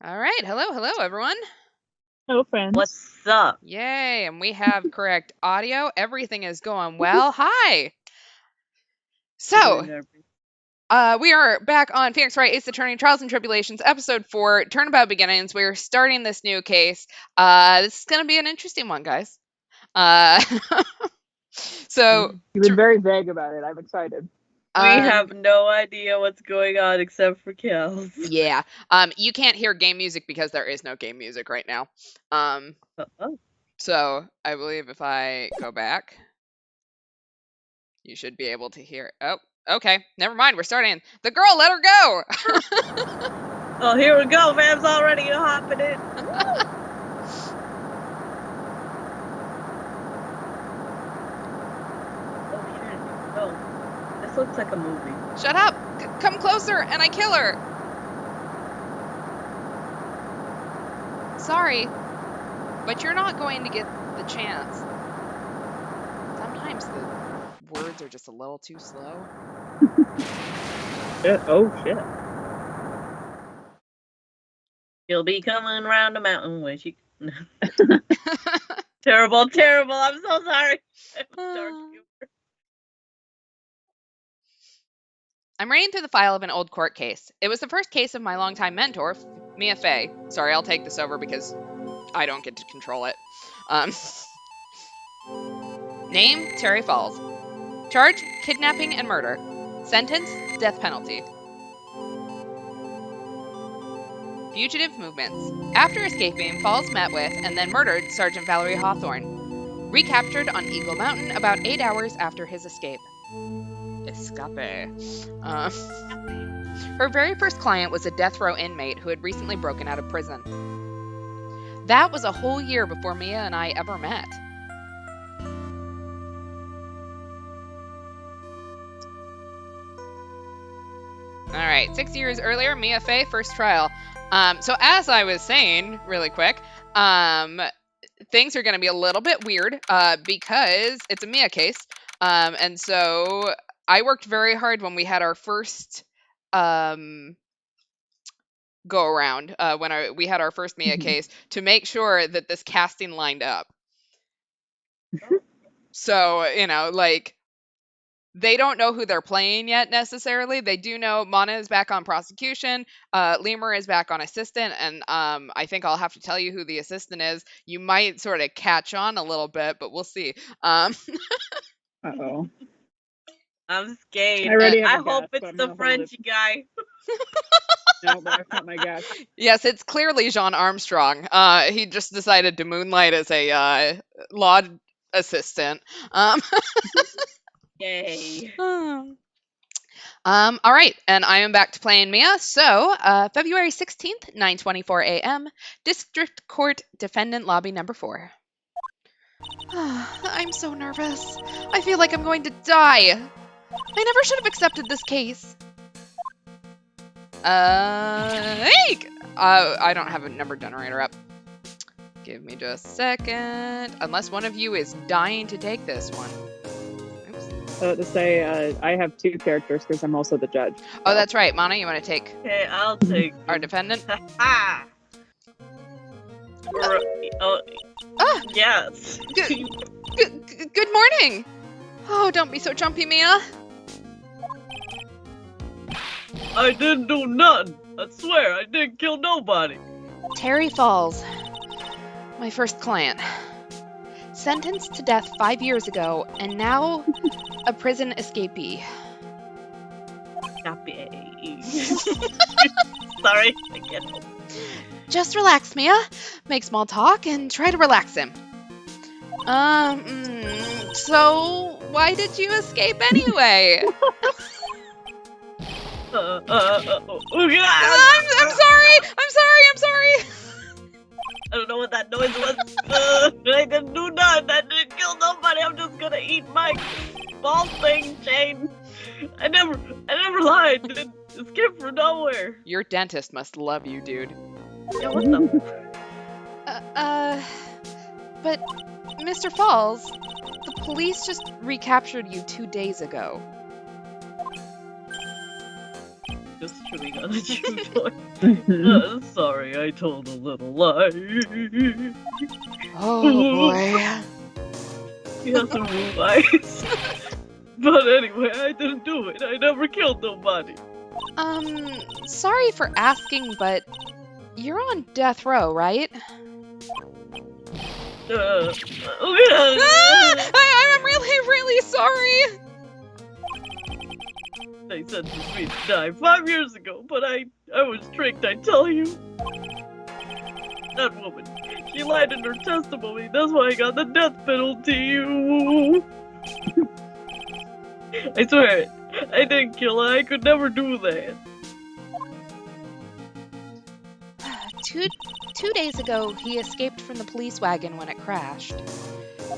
All right. Hello, everyone. Hello, friends. What's up? Yay. And we have correct audio. Everything is going well. Hi. So, we are back on Phoenix Wright Ace Attorney Trials and Tribulations, episode 4, Turnabout Beginnings. We're starting this new case. This is going to be an interesting one, guys. So, You've been very vague about it. I'm excited. We have no idea what's going on except for kills. Yeah. You can't hear game music because there is no game music right now. So I believe if I go back, you should be able to hear. Oh, okay. Never mind. We're starting. The girl, let her go. Oh, here we go. Fam's already hopping in. Oh, shit. Oh, this looks like a movie. Shut up. Come closer and I kill her. Sorry, but you're not going to get the chance. Sometimes the words are just a little too slow. Oh, shit. She'll be coming around the mountain when she... Terrible. I'm so sorry. I'm reading through the file of an old court case. It was the first case of my longtime mentor, Mia Fey. Sorry, I'll take this over because I don't get to control it. Name, Terry Falls. Charge, kidnapping and murder. Sentence, death penalty. Fugitive movements. After escaping, Falls met with and then murdered Sergeant Valerie Hawthorne. Recaptured on Eagle Mountain about 8 hours after his escape. Escape. Her very first client was a death row inmate who had recently broken out of prison. That was a whole year before Mia and I ever met. All right, 6 years earlier, Mia Fey, first trial. So as I was saying, really quick, things are going to be a little bit weird because it's a Mia case. And so I worked very hard when we had our first go around when we had our first Mia case to make sure that this casting lined up. So, like, they don't know who they're playing yet necessarily. They do know Mana is back on prosecution, Lemur is back on assistant, and I think I'll have to tell you who the assistant is. You might sort of catch on a little bit, but we'll see. Uh-oh. I'm scared. I hope it's the French guy. No, but that's not my guess. Yes, it's clearly Jean Armstrong. He just decided to moonlight as a law assistant. Yay. All right, and I am back to playing Mia. So, February 16th, 9:24 a.m., District Court Defendant Lobby number 4. I'm so nervous. I feel like I'm going to die. I never should have accepted this case. Hey! I don't have a number generator up. Give me just a second. Unless one of you is dying to take this one. So to say, I have 2 characters because I'm also the judge. Oh, that's right. Mana, you want to take Okay, I'll take our defendant? Yes. Good morning. Oh, don't be so jumpy, Mia. I didn't do nothing. I swear, I didn't kill nobody. Terry Falls, my first client. Sentenced to death 5 years ago, and now a prison escapee. Sorry, I get it. Just relax, Mia. Make small talk and try to relax him. So why did you escape anyway? I'm sorry. I don't know what that noise was. I didn't do nothing. I didn't kill nobody. I'm just gonna eat my ball thing, Shane. I never lied. It escaped from nowhere. Your dentist must love you, dude. Yeah, what the? But Mr. Falls, the police just recaptured you 2 days ago. Just chewing on the chew toy. Sorry, I told a little lie. Oh boy. He has some blue eyes. But anyway, I didn't do it. I never killed nobody. Sorry for asking, but you're on death row, right? I'm really, really sorry. They sentenced me to die 5 years ago, but I was tricked, I tell you. That woman, she lied in her testimony. That's why I got the death penalty. I swear, I didn't kill her. I could never do that. 2 days ago, he escaped from the police wagon when it crashed.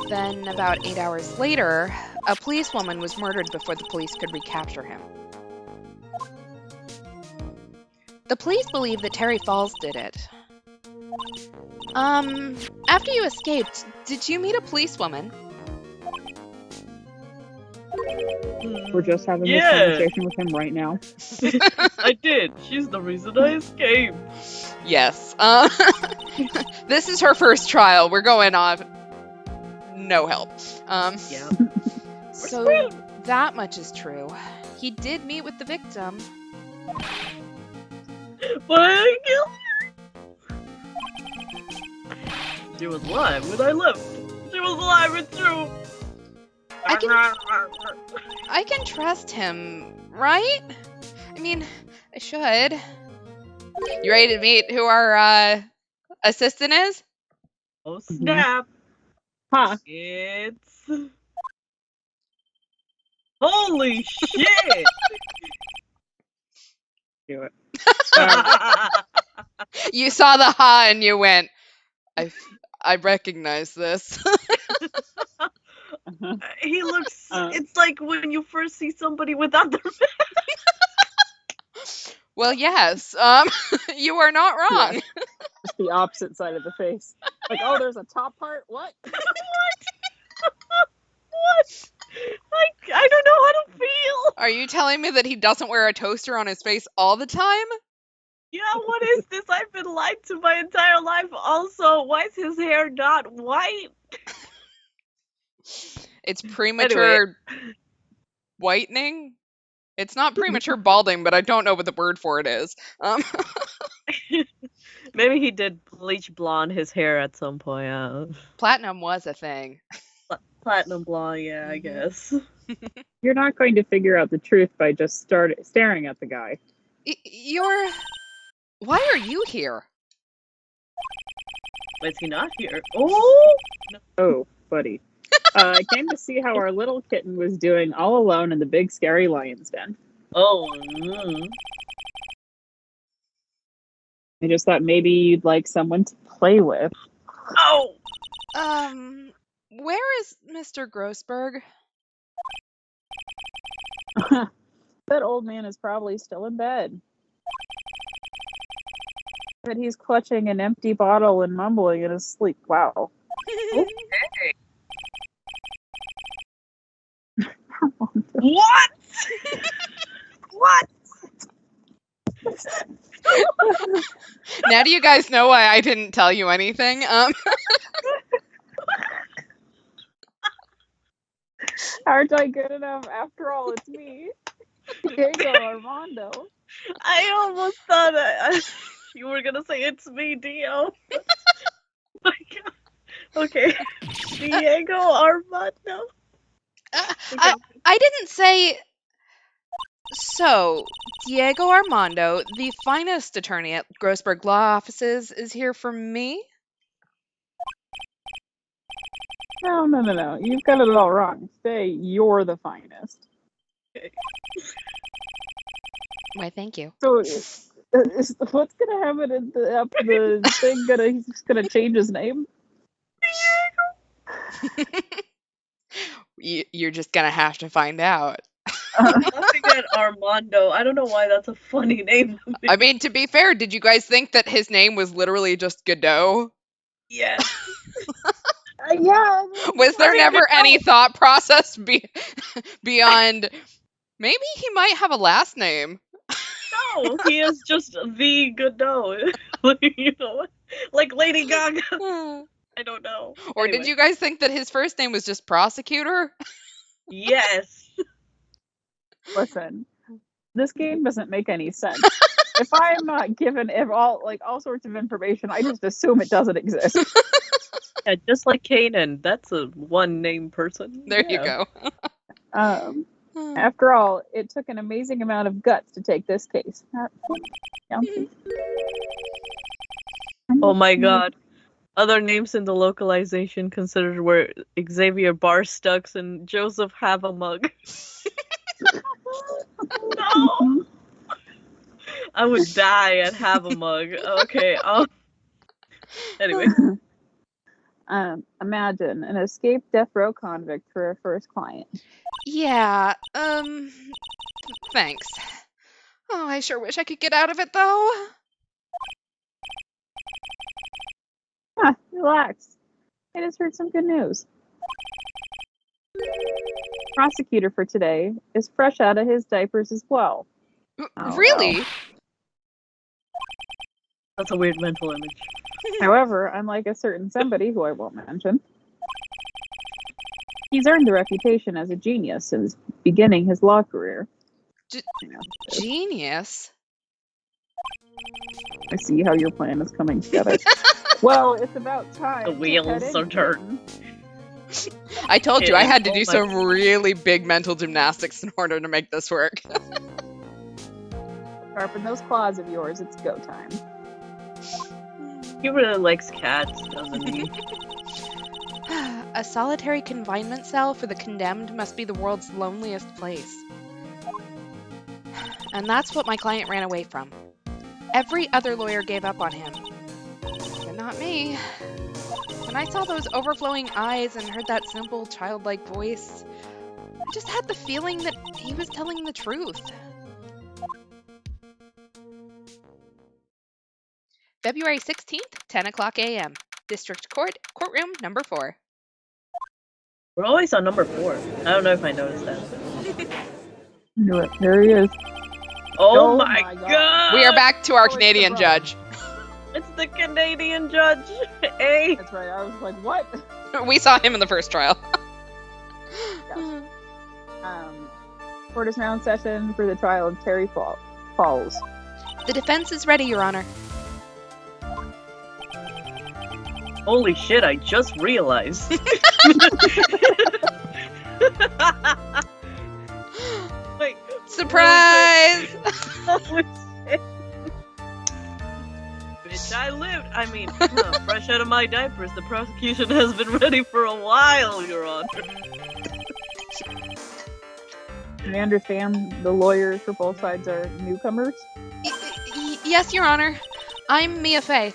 Then, about 8 hours later, a policewoman was murdered before the police could recapture him. The police believe that Terry Falls did it. After you escaped, did you meet a policewoman? We're just having this Yeah. conversation with him right now. I did. She's the reason I escaped. Yes. This is her first trial. We're going on no help. Yeah. So that much is true. He did meet with the victim. But I didn't kill her. She was alive when I left. She was alive and true. I can trust him, right? I mean, I should. You ready to meet who our assistant is? Oh snap! Huh. It's holy shit! Do it. You saw the ha and you went, I recognize this. He looks. Uh. It's like when you first see somebody without their Well, yes. You are not wrong. Just the opposite side of the face. Like, oh, there's a top part? What? What? I don't know how to feel. Are you telling me that he doesn't wear a toaster on his face all the time? Yeah, what is this? I've been lied to my entire life. Also, why is his hair not white? It's premature whitening? It's not premature balding, but I don't know what the word for it is. Maybe he did bleach blonde his hair at some point. Platinum was a thing. Platinum blonde, yeah, I guess. You're not going to figure out the truth by just staring at the guy. Why are you here? Is he not here? Oh! Oh, buddy. I came to see how our little kitten was doing all alone in the big scary lion's den. Oh, I just thought maybe you'd like someone to play with. Oh! Where is Mr. Grossberg? That old man is probably still in bed. But he's clutching an empty bottle and mumbling in his sleep. Wow. Okay. What? What? Now do you guys know why I didn't tell you anything? Aren't I good enough? After all, it's me. Diego Armando. I almost thought you were gonna say it's me, Dio. My God. Okay. Diego Armando. Okay. I didn't say... So, Diego Armando, the finest attorney at Grossberg Law Offices, is here for me? No. You've got it all wrong. Say you're the finest. Okay. Why, thank you. So, what's gonna happen in the thing? He's gonna change his name? You're just gonna have to find out. Laughing at Armando. I don't know why that's a funny name to me. I mean, to be fair, did you guys think that his name was literally just Godot? Yeah. Yeah. Was there never any thought process beyond maybe he might have a last name? No, he is just the good no. You know, like Lady Gaga. I don't know. Or Anyway. did you guys think that his first name was just prosecutor? Yes. Listen, this game doesn't make any sense. If I am not given all sorts of information, I just assume it doesn't exist. Yeah, just like Kanan. That's a one-name person. There you Yeah. go. After all, it took an amazing amount of guts to take this case. Oh my god. Other names in the localization considered were Xavier Barstux and Joseph Havamug. No! I would die at Havamug. Okay, anyway. Imagine an escaped death row convict for a first client. Yeah, thanks. Oh, I sure wish I could get out of it, though. Relax. I just heard some good news. Prosecutor for today is fresh out of his diapers as well. Oh, Really? well. That's a weird mental image. However, unlike a certain somebody who I won't mention, he's earned a reputation as a genius since beginning his law career. Genius? I see how your plan is coming together. Well, it's about time. The wheels are turning. I told you I had to do my- some really big mental gymnastics in order to make this work. Sharpen those claws of yours. It's go time. He really likes cats, doesn't he? A solitary confinement cell for the condemned must be the world's loneliest place. And that's what my client ran away from. Every other lawyer gave up on him. But not me. When I saw those overflowing eyes and heard that simple, childlike voice, I just had the feeling that he was telling the truth. February 16th, 10 o'clock a.m. District Court, courtroom number 4. We're always on number 4. I don't know if I noticed that. Knew it. There he is. Oh, Oh my my god! We are back to our it's the Canadian brother. judge. It's the Canadian judge! Hey! That's right. I was like, what? We saw him in the first trial. Court is now in session for the trial of Terry Falls. The defense is ready, Your Honor. Holy shit, I just realized. Wait. Surprise! Holy shit. Bitch, I lived. I mean, fresh out of my diapers, the prosecution has been ready for a while, Your Honor. Do you understand the lawyers for both sides are newcomers? Yes, Your Honor. I'm Mia Fey.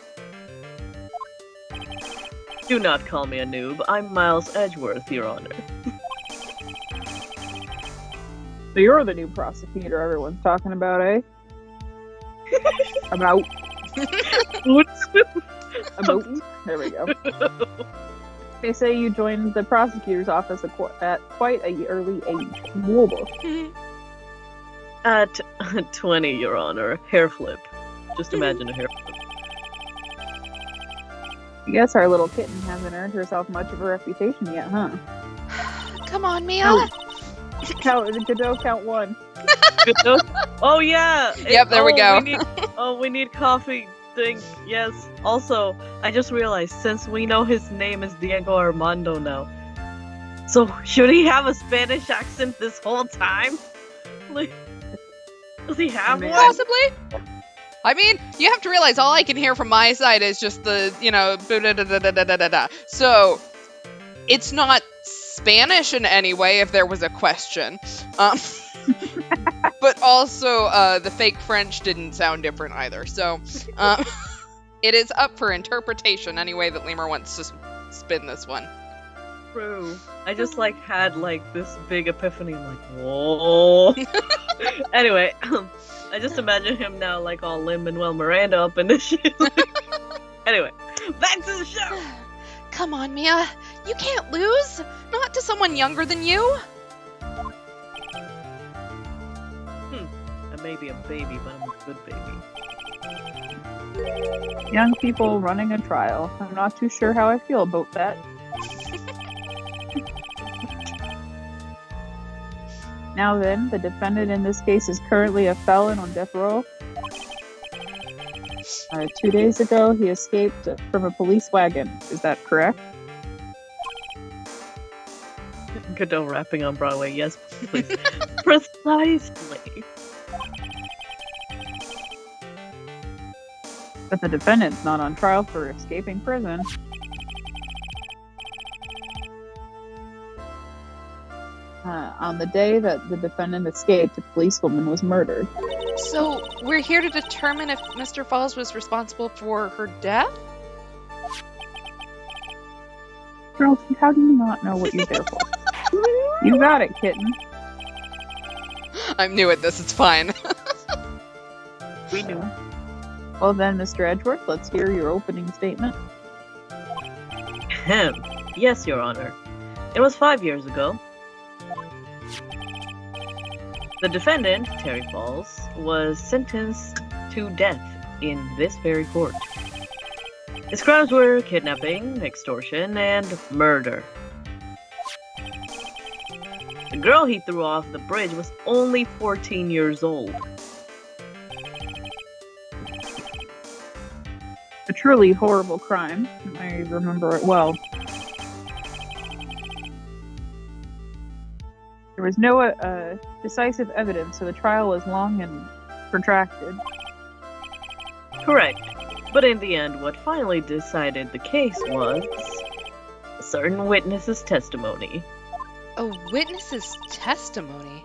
Do not call me a noob. I'm Miles Edgeworth, Your Honor. So you're the new prosecutor everyone's talking about, eh? About. There we go. They say you joined the prosecutor's office at quite a early age. Whoa. At 20, Your Honor. Hair flip. Just imagine a hair flip. I guess our little kitten hasn't earned herself much of a reputation yet, huh? Come on, Mia. Godot, count 1. Oh yeah! Yep, there we go. We need coffee thing. Yes. Also, I just realized since we know his name is Diego Armando now, so should he have a Spanish accent this whole time? Like, does he have one? Possibly. I mean, you have to realize all I can hear from my side is just the, da-da-da-da-da-da-da-da. So, it's not Spanish in any way if there was a question. But also, the fake French didn't sound different either. So, it is up for interpretation any way that Lemur wants to spin this one. True. I just had this big epiphany. I'm like, whoa. Anyway, I just imagine him now all Lin-Manuel Miranda up in this shit. Anyway, back to the show. Come on, Mia. You can't lose. Not to someone younger than you. I may may be a baby, but I'm a good baby. Young people running a trial. I'm not too sure how I feel about that. Now then, the defendant in this case is currently a felon on death row. 2 days ago, he escaped from a police wagon. Is that correct? Godot rapping on Broadway, yes, please. Precisely. But the defendant's not on trial for escaping prison. On the day that the defendant escaped, a policewoman was murdered. So we're here to determine if Mr. Falls was responsible for her death? Girl, how do you not know what you're there for? You got it, kitten. I'm new at this, it's fine. We knew. Well then, Mr. Edgeworth, let's hear your opening statement. Yes, Your Honor. It was 5 years ago. The defendant, Terry Falls, was sentenced to death in this very court. His crimes were kidnapping, extortion, and murder. The girl he threw off the bridge was only 14 years old. A truly horrible crime. I remember it well. There was no decisive evidence, so the trial was long and protracted. Correct. But in the end, what finally decided the case was a certain witness's testimony. A witness's testimony?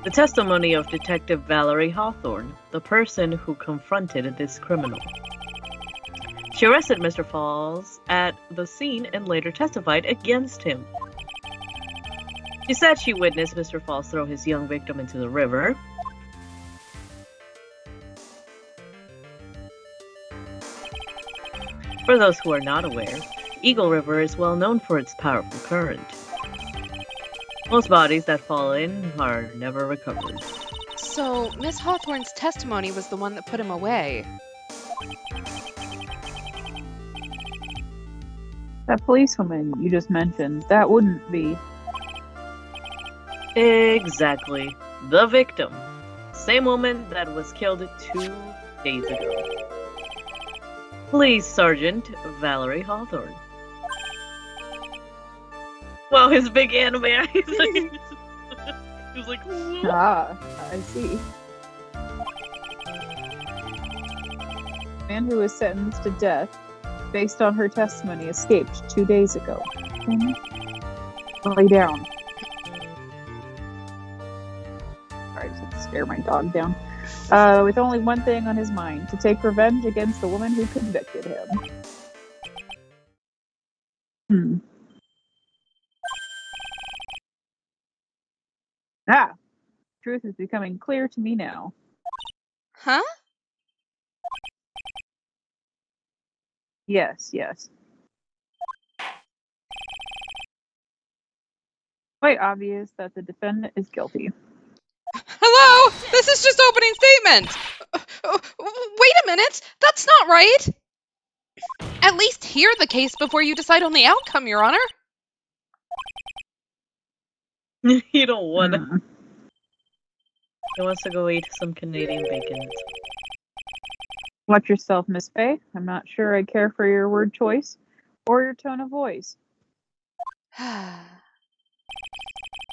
The testimony of Detective Valerie Hawthorne, the person who confronted this criminal. She arrested Mr. Falls at the scene and later testified against him. She said she witnessed Mr. Falls throw his young victim into the river. For those who are not aware, Eagle River is well known for its powerful current. Most bodies that fall in are never recovered. So, Miss Hawthorne's testimony was the one that put him away. That policewoman you just mentioned, that wouldn't be... Exactly. The victim. Same woman that was killed 2 days ago. Police Sergeant Valerie Hawthorne. Wow, his big anime eyes. He was like, "Whoa." Ah, I see. The man who was sentenced to death, based on her testimony, escaped 2 days ago. Lay down. Sorry, I just have to stare my dog down. With only one thing on his mind, to take revenge against the woman who convicted him. Ah! Truth is becoming clear to me now. Huh? Yes. Quite obvious that the defendant is guilty. Hello? This is just opening statement! Wait a minute! That's not right! At least hear the case before you decide on the outcome, Your Honor. You don't want to. He wants to go eat some Canadian bacon. Watch yourself, Miss Faye. I'm not sure I care for your word choice or your tone of voice. A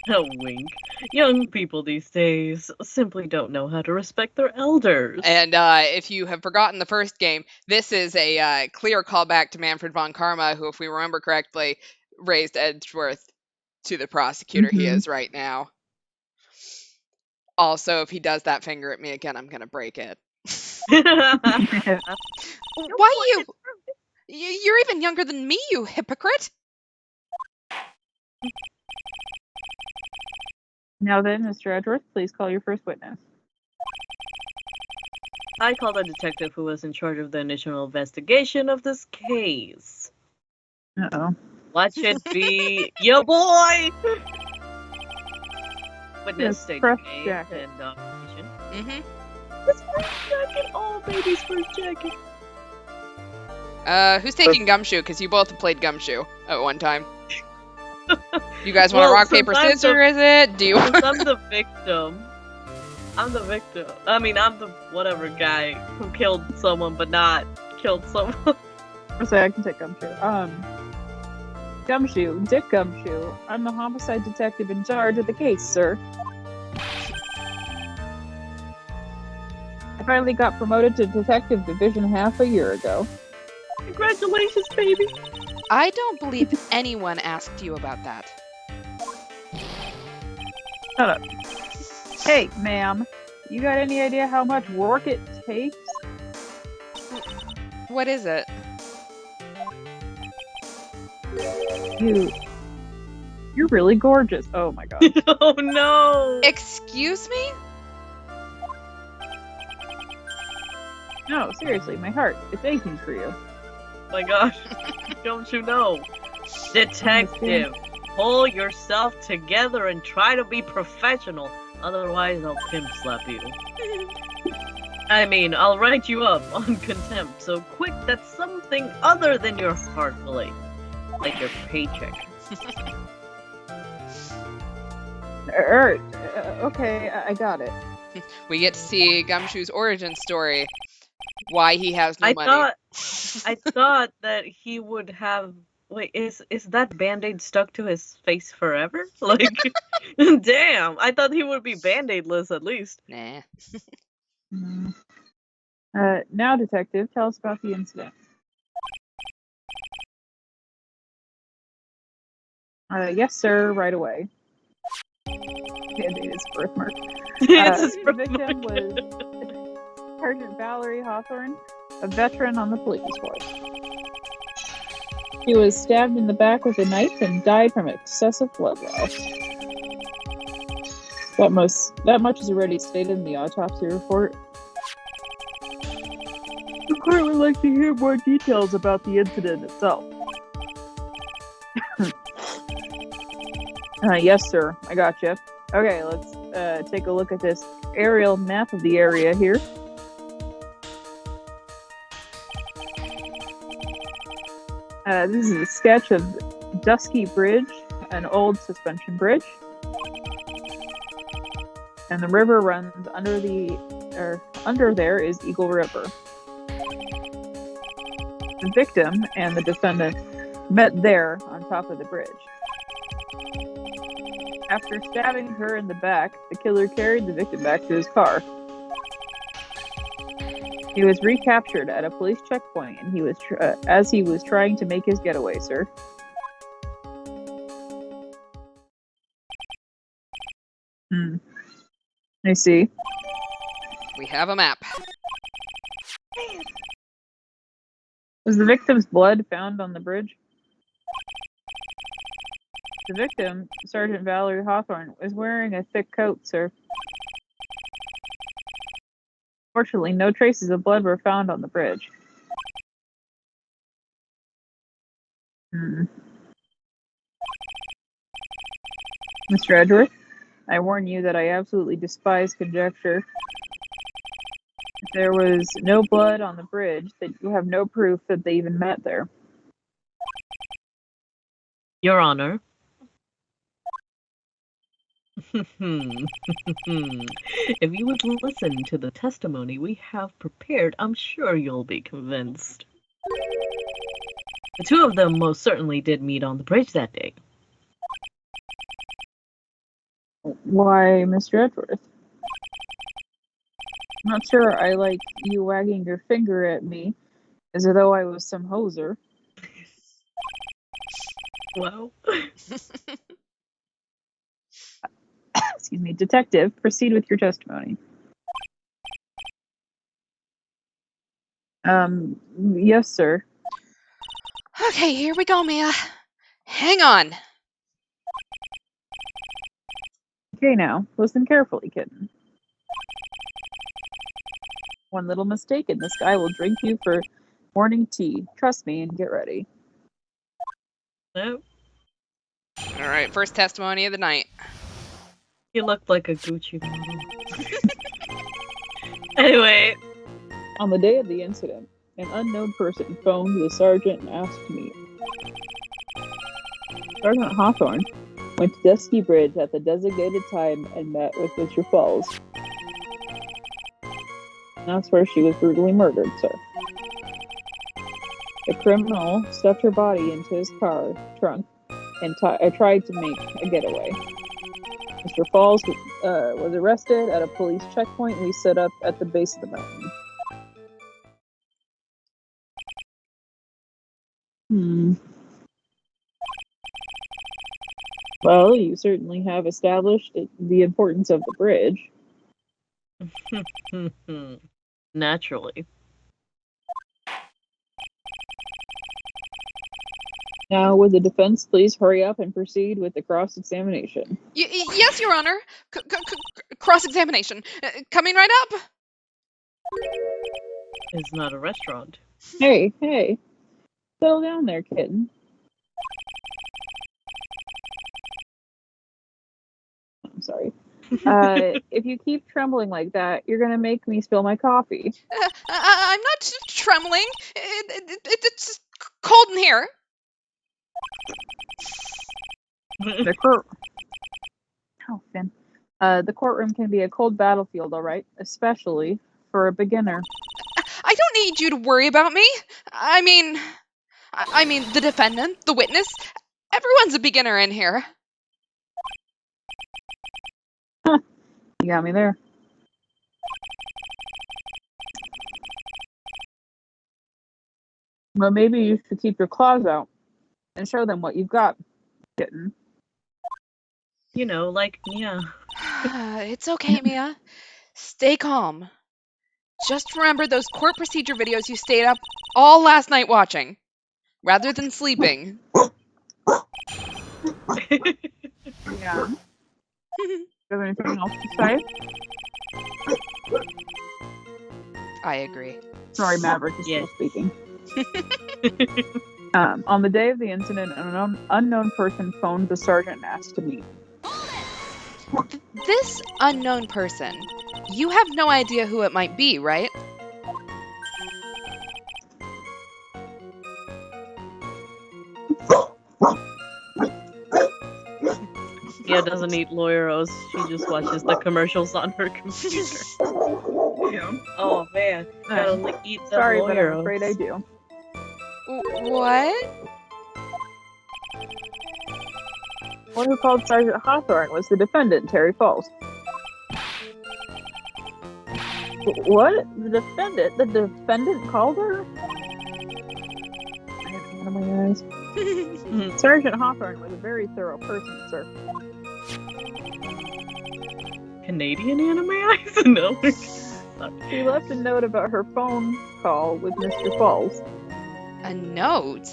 wink. Young people these days simply don't know how to respect their elders. And if you have forgotten the first game, this is a clear callback to Manfred von Karma, who, if we remember correctly, raised Edgeworth to the prosecutor he is right now. Also, if he does that finger at me again, I'm going to break it. Why you? You're even younger than me, you hypocrite! Now then, Mr. Edgeworth, please call your first witness. I call the detective who was in charge of the initial investigation of this case. Uh-oh. Watch it be your boy! Witness Yes, state fresh game jacket. and domination. Mm-hmm. This first jacket! Oh, baby's first jacket! Who's taking Gumshoe? Because you both played Gumshoe at one time. You guys want to Well, rock, since paper, I'm the- scissors? Is it? Do you? Since I'm the victim. I'm the victim. I mean, I'm the whatever guy who killed someone but not killed someone. So I can take Gumshoe. Gumshoe, Dick Gumshoe. I'm the homicide detective in charge of the case, sir. I finally got promoted to detective division half a year ago. Congratulations, baby. I don't believe anyone asked you about that. Shut up. Hey, ma'am. You got any idea how much work it takes? What is it? You're really gorgeous. Oh my god. Oh no. Excuse me? No, seriously, my heart. It's aching for you. My gosh. Don't you know? Detective, pull yourself together and try to be professional. Otherwise, I'll pimp slap you. I mean, I'll write you up on contempt so quick that something other than your heart will ache. Like your paycheck. Okay, I got it. We get to see Gumshoe's origin story. Why he has no money. I thought that he would have. Wait, is that Band-Aid stuck to his face forever? Like, damn! I thought he would be Band-Aid-less at least. Nah. Mm. Now, detective, tell us about the incident. Yes, sir, right away. Band-Aid is birthmark. It's his The victim was Sergeant Valerie Hawthorne, a veteran on the police force. She was stabbed in the back with a knife and died from excessive blood loss. That much is already stated in the autopsy report. The court would like to hear more details about the incident itself. Yes, sir. I gotcha. Okay, let's take a look at this aerial map of the area here. This is a sketch of Dusky Bridge, an old suspension bridge. And the river runs under there is Eagle River. The victim and the defendant met there on top of the bridge. After stabbing her in the back, the killer carried the victim back to his car. He was recaptured at a police checkpoint, and he was as he was trying to make his getaway, sir. I see. We have a map. Was the victim's blood found on the bridge? The victim, Sergeant Valerie Hawthorne, was wearing a thick coat, sir. Fortunately, no traces of blood were found on the bridge. Mr. Edgeworth, I warn you that I absolutely despise conjecture. If there was no blood on the bridge, then you have no proof that they even met there. Your Honor. If you would listen to the testimony we have prepared, I'm sure you'll be convinced. The two of them most certainly did meet on the bridge that day. Why, Mr. Edgeworth? I'm not sure I like you wagging your finger at me as though I was some hoser. Well, Excuse me, detective, proceed with your testimony. Yes, sir. Okay, here we go, Mia. Hang on. Okay, now, listen carefully, kitten. One little mistake and this guy will drink you for morning tea. Trust me and get ready. No, All right, first testimony of the night. he looked like a Gucci model. Anyway, On the day of the incident, an unknown person phoned the sergeant and asked to meet. Sergeant Hawthorne went to Dusky Bridge at the designated time and met with Mr. Falls. That's where she was brutally murdered, sir. The criminal stuffed her body into his car trunk and tried to make a getaway. Mr. Falls was arrested at a police checkpoint we set up at the base of the mountain. Well, you certainly have established the importance of the bridge. naturally. Now, would the defense please hurry up and proceed with the cross-examination? Yes, Your Honor. Cross-examination. Coming right up. It's not a restaurant. Hey, settle down there, kitten. I'm sorry. If you keep trembling like that, you're gonna make me spill my coffee. I'm not trembling. It's just cold in here. The courtroom can be a cold battlefield, all right, especially for a beginner. I don't need you to worry about me. I mean, the defendant, the witness, everyone's a beginner in here. You got me there. Well, maybe you should keep your claws out and show them what you've got, kitten. You know, like, yeah. It's okay, Mia. Stay calm. Just remember those court procedure videos you stayed up all last night watching, rather than sleeping. Yeah. Do you have anything else to say? I agree. Sorry, Maverick is still speaking. On the day of the incident, an unknown person phoned the sergeant and asked to meet. This unknown person, you have no idea who it might be, right? Yeah, doesn't eat lawyeros. She just watches the commercials on her computer. Yeah. Oh man, gotta eat some Sorry, but I'm lawyeros. afraid I do. What? One who called Sergeant Hawthorne was the defendant, Terry Falls. What? The defendant? The defendant called her? I have one of my eyes. Sergeant Hawthorne was a very thorough person, sir. Canadian anime eyes? No. She left a note about her phone call with Mr. Falls. A note?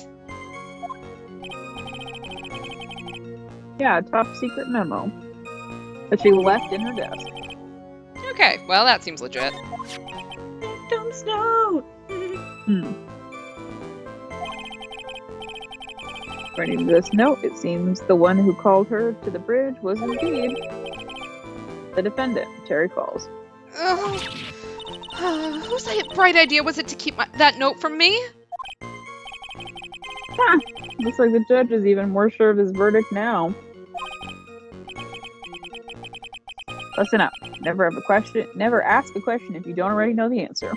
Yeah, a top secret memo that she left in her desk. Okay, well, that seems legit. Don't snow. According to this note, it seems the one who called her to the bridge was indeed the defendant, Terry Falls. Whose bright idea was it to keep that note from me? Looks like the judge is even more sure of his verdict now. Listen up. Never ask a question if you don't already know the answer.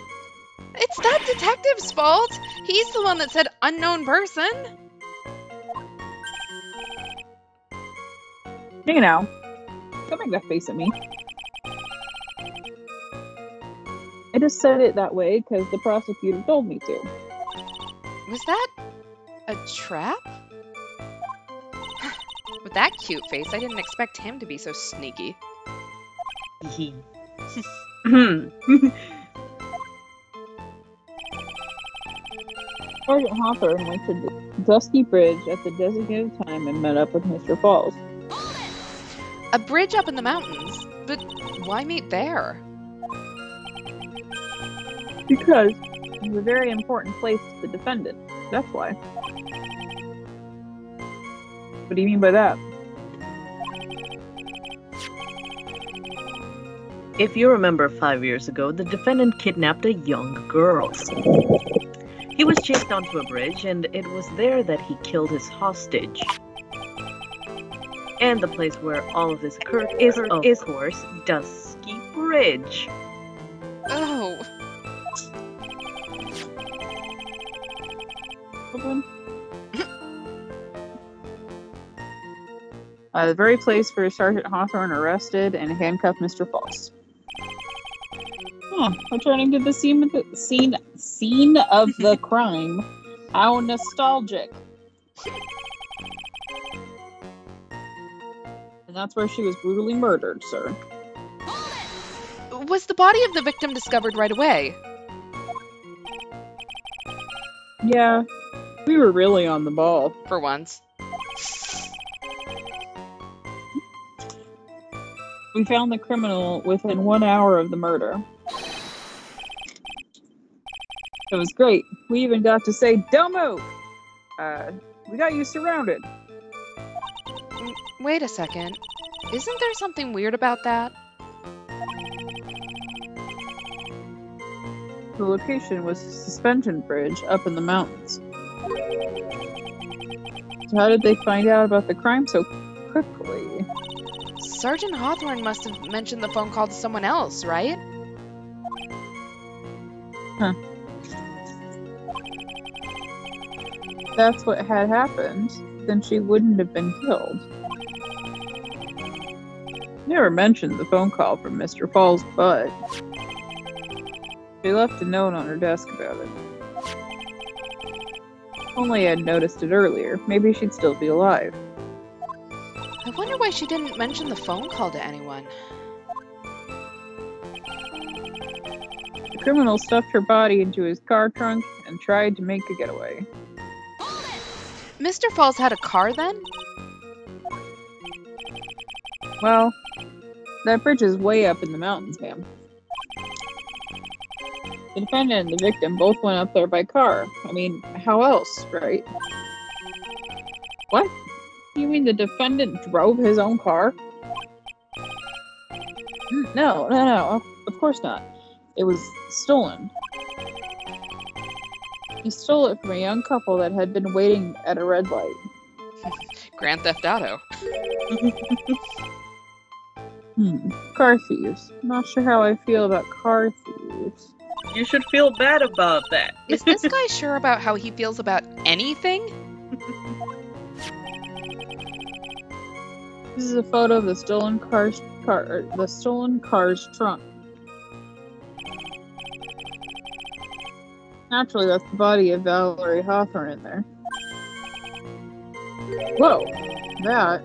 It's that detective's fault. He's the one that said unknown person. You know, don't make that face at me. I just said it that way because the prosecutor told me to. Was that a trap? With that cute face, I didn't expect him to be so sneaky. Sergeant Hawthorne went to the Dusky Bridge at the designated time and met up with Mr. Falls. A bridge up in the mountains? But why meet there? Because it's a very important place to the defendant. That's why. What do you mean by that? If you remember 5 years ago, the defendant kidnapped a young girl. He was chased onto a bridge, and it was there that he killed his hostage. And the place where all of this occurred is, of course, Dusky Bridge. Oh. The very place where Sergeant Hawthorne arrested and handcuffed Mr. False. Huh. Returning to the scene of the crime. How nostalgic. And that's where she was brutally murdered, sir. Was the body of the victim discovered right away? Yeah, we were really on the ball. For once. We found the criminal within 1 hour of the murder. It was great. We even got to say, "Don't move!" We got you surrounded. Wait a second. Isn't there something weird about that? The location was a suspension bridge up in the mountains. So how did they find out about the crime so quickly? Sergeant Hawthorne must have mentioned the phone call to someone else, right? Huh. That's what had happened, then she wouldn't have been killed. Never mentioned the phone call from Mr. Falls, but she left a note on her desk about it. Only I'd noticed it earlier. Maybe she'd still be alive. I wonder why she didn't mention the phone call to anyone. The criminal stuffed her body into his car trunk and tried to make a getaway. Mr. Falls had a car then? Well, that bridge is way up in the mountains, ma'am. The defendant and the victim both went up there by car. I mean, how else, right? What? You mean the defendant drove his own car? No, of course not. It was stolen. He stole it from a young couple that had been waiting at a red light. Grand Theft Auto. Car thieves. Not sure how I feel about car thieves. You should feel bad about that. Is this guy sure about how he feels about anything? This is a photo of the stolen car's trunk. Naturally, that's the body of Valerie Hawthorne in there. Whoa, that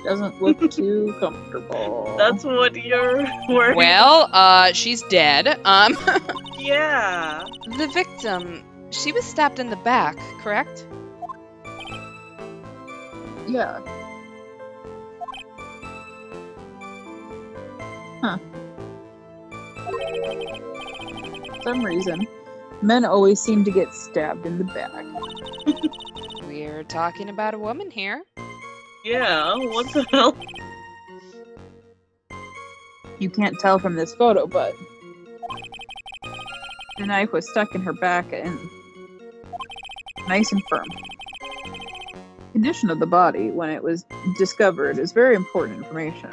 doesn't look too comfortable. That's what you're worried. Well, she's dead. Yeah. The victim, she was stabbed in the back, correct? Yeah. Huh. For some reason, men always seem to get stabbed in the back. We're talking about a woman here. Yeah, what the hell? You can't tell from this photo, but the knife was stuck in her back and nice and firm. Condition of the body when it was discovered is very important information.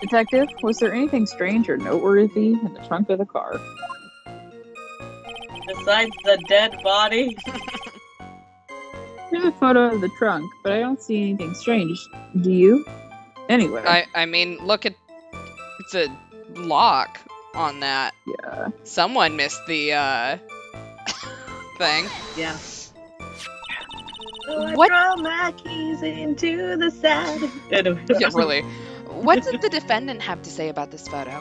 Detective, was there anything strange or noteworthy in the trunk of the car? Besides the dead body? There's a photo of the trunk, but I don't see anything strange. Do you? Anyway. I mean, look at... It's a lock on that. Yeah. Someone missed the, thing. Yeah. What? I throw my keys into the sand. Yeah, really. What did the defendant have to say about this photo?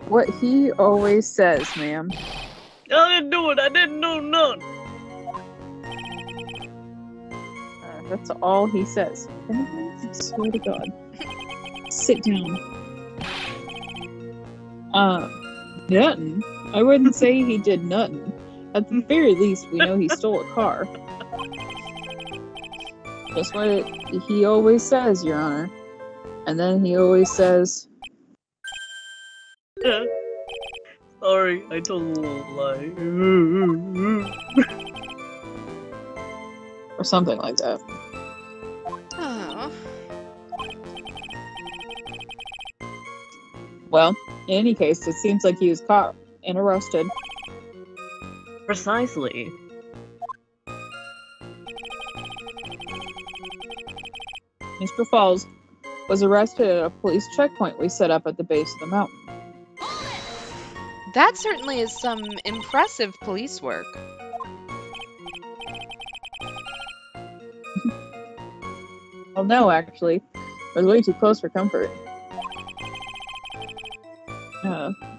What he always says, ma'am. I didn't do it. I didn't do none. That's all he says. I swear to God. Sit down. Denton, I wouldn't say he did nothing. At the very least, we know he stole a car. That's what he always says, Your Honor. And then he always says, Sorry, I told a little lie. or something like that. Oh. Well, in any case, it seems like he was caught and arrested. Precisely. Mr. Falls was arrested at a police checkpoint we set up at the base of the mountain. That certainly is some impressive police work. Well, no, actually. It was way too close for comfort.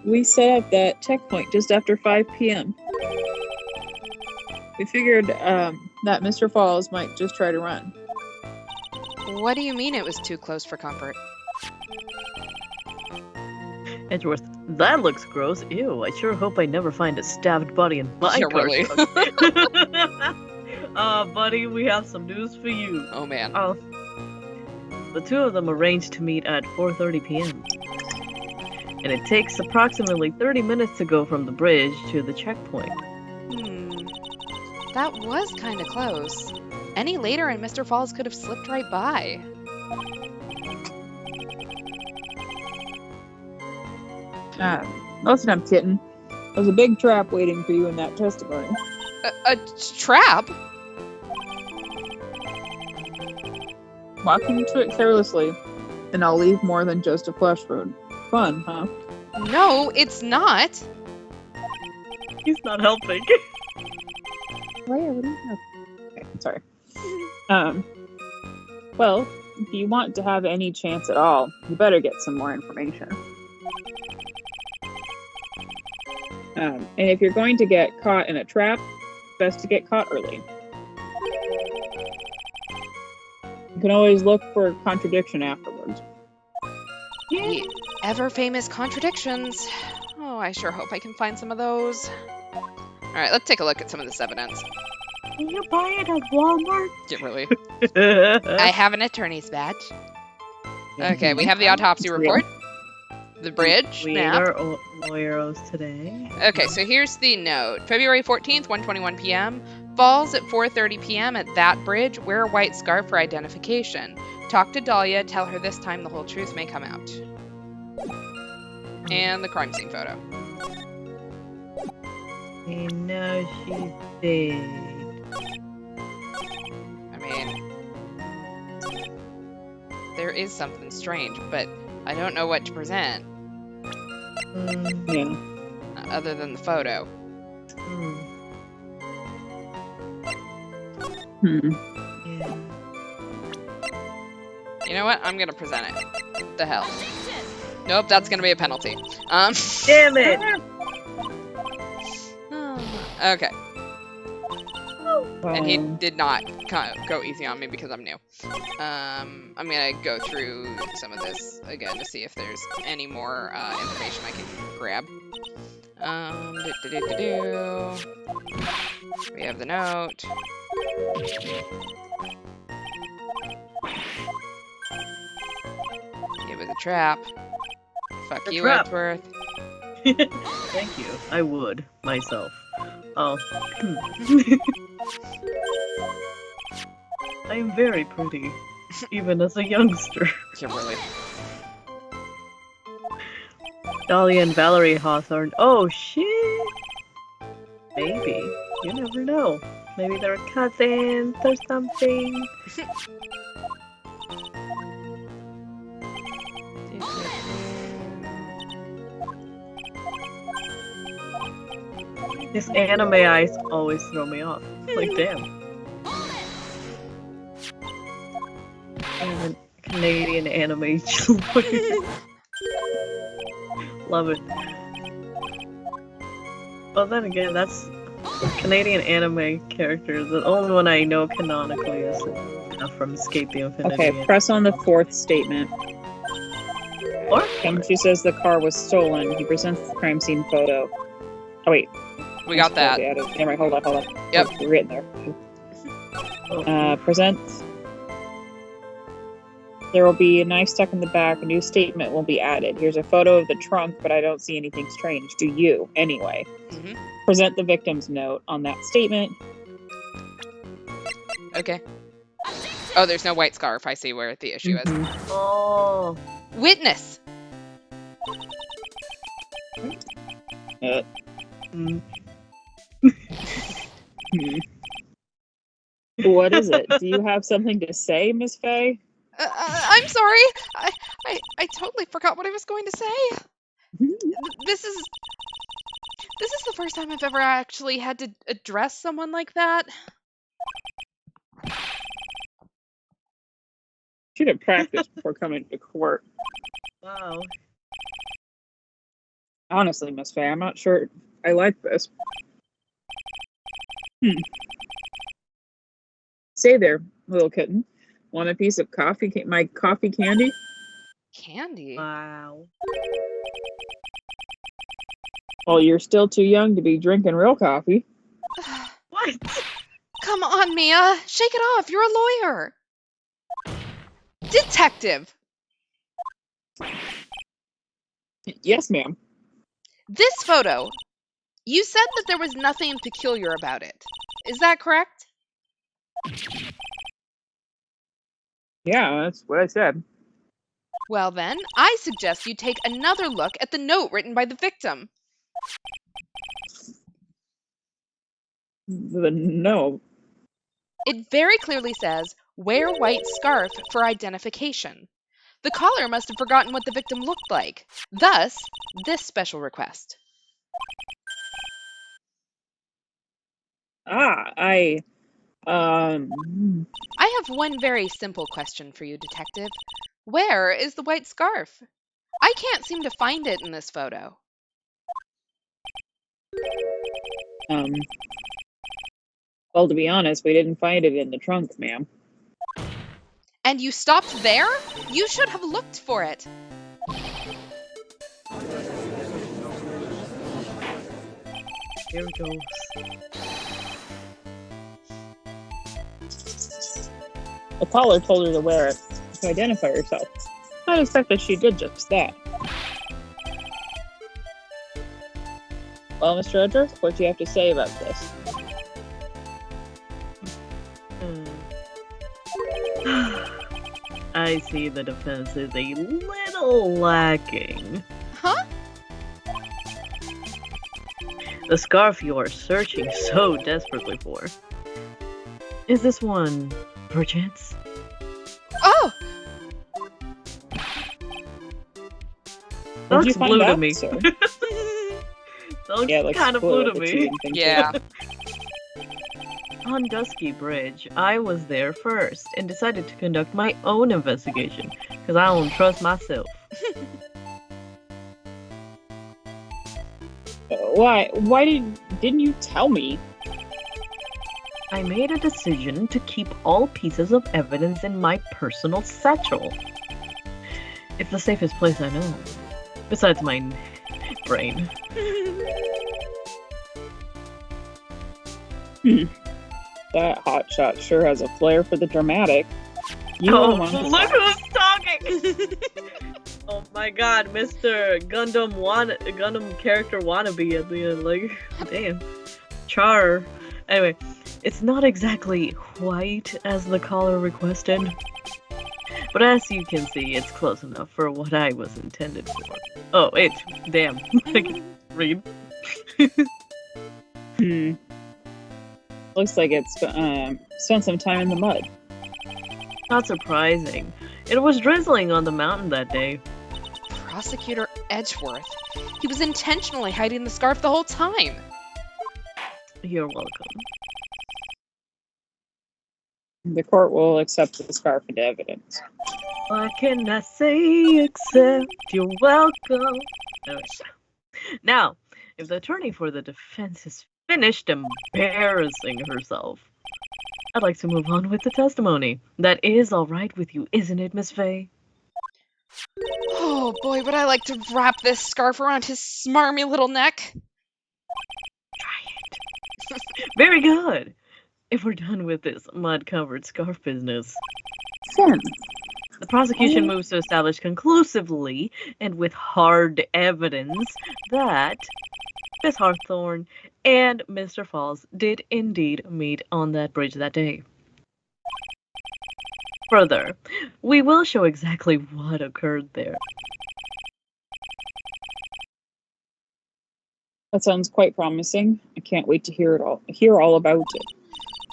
We set up that checkpoint just after 5 p.m. We figured that Mr. Falls might just try to run. What do you mean it was too close for comfort? Edgeworth, that looks gross. Ew, I sure hope I never find a stabbed body in my Yeah, car. really. Buddy, we have some news for you. Oh, man. The two of them arranged to meet at 4:30 p.m. And it takes approximately 30 minutes to go from the bridge to the checkpoint. That was kind of close. Any later and Mr. Falls could have slipped right by. Listen up, kitten. There's a big trap waiting for you in that testimony. A trap? Walk into it carelessly, and I'll leave more than just a flesh wound. Fun, huh? No, it's not. He's not helping. Where? What do you have? Okay, sorry. Well, if you want to have any chance at all, you better get some more information. And if you're going to get caught in a trap, best to get caught early. You can always look for contradiction afterwards. The ever-famous contradictions. Oh, I sure hope I can find some of those. Alright, let's take a look at some of this evidence. Can you buy it at Walmart? Yeah, really. I have an attorney's badge. Okay, we have the autopsy report. The bridge We map. are lawyers today. Okay, so here's the note. February 14th, 1:21 p.m. Falls at 4:30 p.m. at that bridge. Wear a white scarf for identification. Talk to Dahlia. Tell her this time the whole truth may come out. And the crime scene photo. I know she's dead. I mean, there is something strange, but I don't know what to present Yeah. other than the photo. Yeah. You know what? I'm gonna present it. The hell. Nope, that's gonna be a penalty. Damn it! Okay. And he did not go easy on me because I'm new. I'm gonna go through some of this again to see if there's any more information I can grab. We have the note. It was a trap. Fuck you, trap. Edgeworth. Thank you. I would, myself. Oh. I am very pretty, even as a youngster. Yeah, really. Dahlia and Valerie Hawthorne. Oh, shit! Maybe. You never know. Maybe they're cousins or something. This anime eyes always throw me off. Like, damn. And Canadian anime. Love it. Well, then again, that's Canadian anime characters. The only one I know canonically is from Escape the Infinity. Okay, press on the fourth statement. What? And she says the car was stolen. He presents the crime scene photo. Oh, wait. We got that. Never mind, hold on. Yep. We're getting there. Present. There will be a knife stuck in the back. A new statement will be added. Here's a photo of the trunk, but I don't see anything strange. Do you? Anyway. Mm-hmm. Present the victim's note on that statement. Okay. Oh, there's no white scarf. I see where the issue is. Oh. Witness. Mm. What is it? Do you have something to say, Miss Faye? I'm sorry. I totally forgot what I was going to say. This is the first time I've ever actually had to address someone like that. Should have practiced before coming to court. Wow. Honestly, Miss Faye, I'm not sure I like this. Say there, little kitten. Want a piece of coffee? My coffee candy? Candy? Wow. Well, you're still too young to be drinking real coffee. What? Come on, Mia. Shake it off. You're a lawyer. Detective. Yes, ma'am. This photo. You said that there was nothing peculiar about it. Is that correct? Yeah, that's what I said. Well then, I suggest you take another look at the note written by the victim. No. It very clearly says, wear white scarf for identification. The caller must have forgotten what the victim looked like. Thus, this special request. I have one very simple question for you, Detective. Where is the white scarf? I can't seem to find it in this photo. Well, to be honest, we didn't find it in the trunk, ma'am. And you stopped there? You should have looked for it. Here it goes. The caller told her to wear it to identify herself. I'd expect that she did just that. Well, Mr. Edgar, what do you have to say about this? I see the defense is a little lacking. Huh? The scarf you are searching so desperately for. Is this one, perchance? Oh! That looks blue to me. That looks kind of blue to me. Yeah. On Dusky Bridge, I was there first and decided to conduct my own investigation because I don't trust myself. Why didn't you tell me? I made a decision to keep all pieces of evidence in my personal satchel. It's the safest place I know, besides my brain. That hotshot sure has a flair for the dramatic. Look who's talking! Oh my god, Mr. Gundam character wannabe at the end, like, damn. Char. Anyway, it's not exactly white as the caller requested, but as you can see, it's close enough for what I was intended for. Oh, wait, damn. I can read. Looks like it's spent some time in the mud. Not surprising. It was drizzling on the mountain that day. Prosecutor Edgeworth. He was intentionally hiding the scarf the whole time. You're welcome. The court will accept the scarf into evidence. What can I say except you're welcome? Anyways. Now, if the attorney for the defense is finished embarrassing herself, I'd like to move on with the testimony. That is all right with you, isn't it, Miss Faye? Oh boy, would I like to wrap this scarf around his smarmy little neck. Try it. Very good. If we're done with this mud-covered scarf business, Sim. the prosecution moves to establish conclusively and with hard evidence that Miss Hawthorne and Mr. Falls did indeed meet on that bridge that day. Further, we will show exactly what occurred there. That sounds quite promising. I can't wait to hear all about it.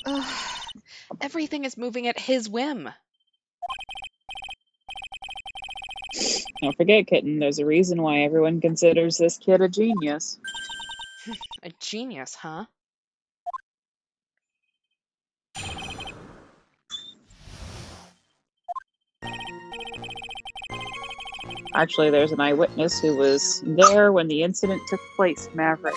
Ugh, everything is moving at his whim. Don't forget, kitten, there's a reason why everyone considers this kid a genius. A genius, huh? Actually, there's an eyewitness who was there when the incident took place, Maverick.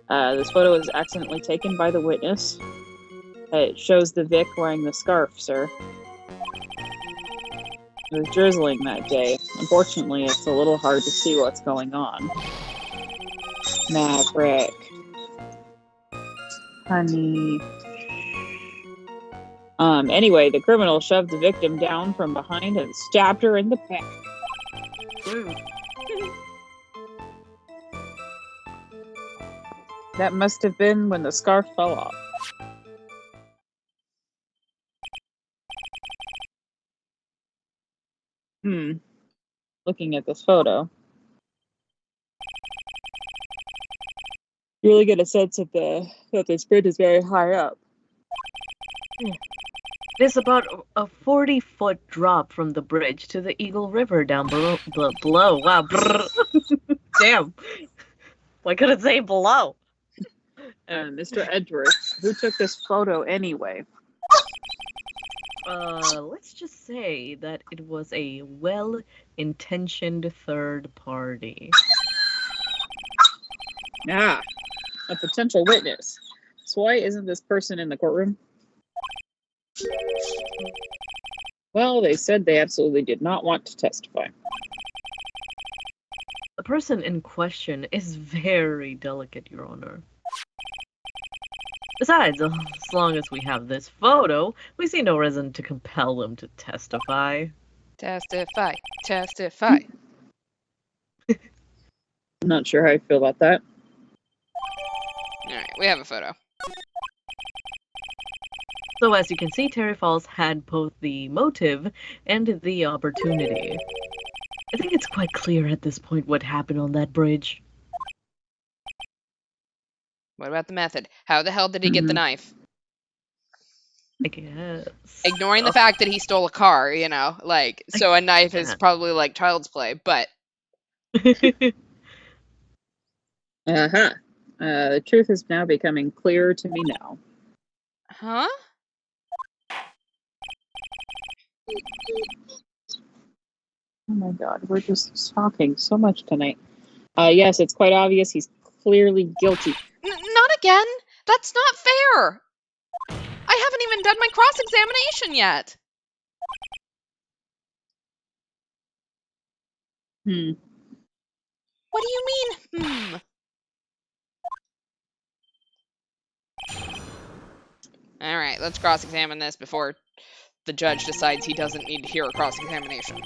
This photo was accidentally taken by the witness. It shows the Vic wearing the scarf, sir. It was drizzling that day. Unfortunately, it's a little hard to see what's going on. Maverick. Honey. Anyway, the criminal shoved the victim down from behind and stabbed her in the back. That must have been when the scarf fell off. Looking at this photo, you really get a sense of that this bridge is very high up. It's about a 40-foot drop from the bridge to the Eagle River down below. Wow. Damn. Why couldn't it say below? Mr. Edgeworth, who took this photo anyway? Let's just say that it was a well-intentioned third party. Ah, a potential witness. So why isn't this person in the courtroom? Well, they said they absolutely did not want to testify. The person in question is very delicate, Your Honor. Besides, as long as we have this photo, we see no reason to compel them to testify. Testify. Testify. I'm not sure how I feel about that. Alright, we have a photo. So as you can see, Terry Falls had both the motive and the opportunity. I think it's quite clear at this point what happened on that bridge. What about the method? How the hell did he get the knife? I guess. Ignoring the fact that he stole a car, you know, like, so a knife is probably like child's play, but... The truth is now becoming clearer to me now. Huh? Oh my god, we're just talking so much tonight. Yes, it's quite obvious he's clearly guilty. Not again! That's not fair! I haven't even done my cross-examination yet! What do you mean, Alright, let's cross-examine this before the judge decides he doesn't need to hear a cross-examination.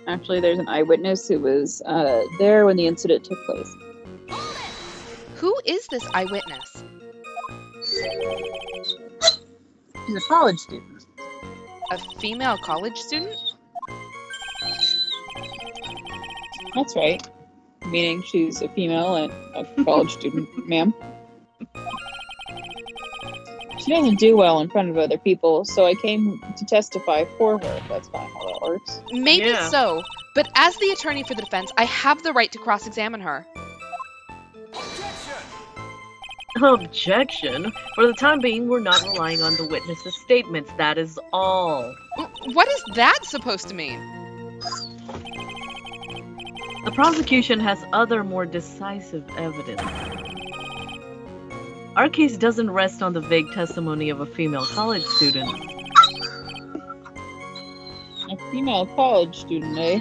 Actually, there's an eyewitness who was there when the incident took place. Who is this eyewitness? She's a college student. A female college student? That's right. Meaning she's a female and a college student, ma'am. She doesn't do well in front of other people, so I came to testify for her. That's fine how that works. Maybe so, but as the attorney for the defense, I have the right to cross-examine her. Objection? For the time being, we're not relying on the witness's statements, that is all. What is that supposed to mean? The prosecution has other more decisive evidence. Our case doesn't rest on the vague testimony of a female college student. A female college student, eh?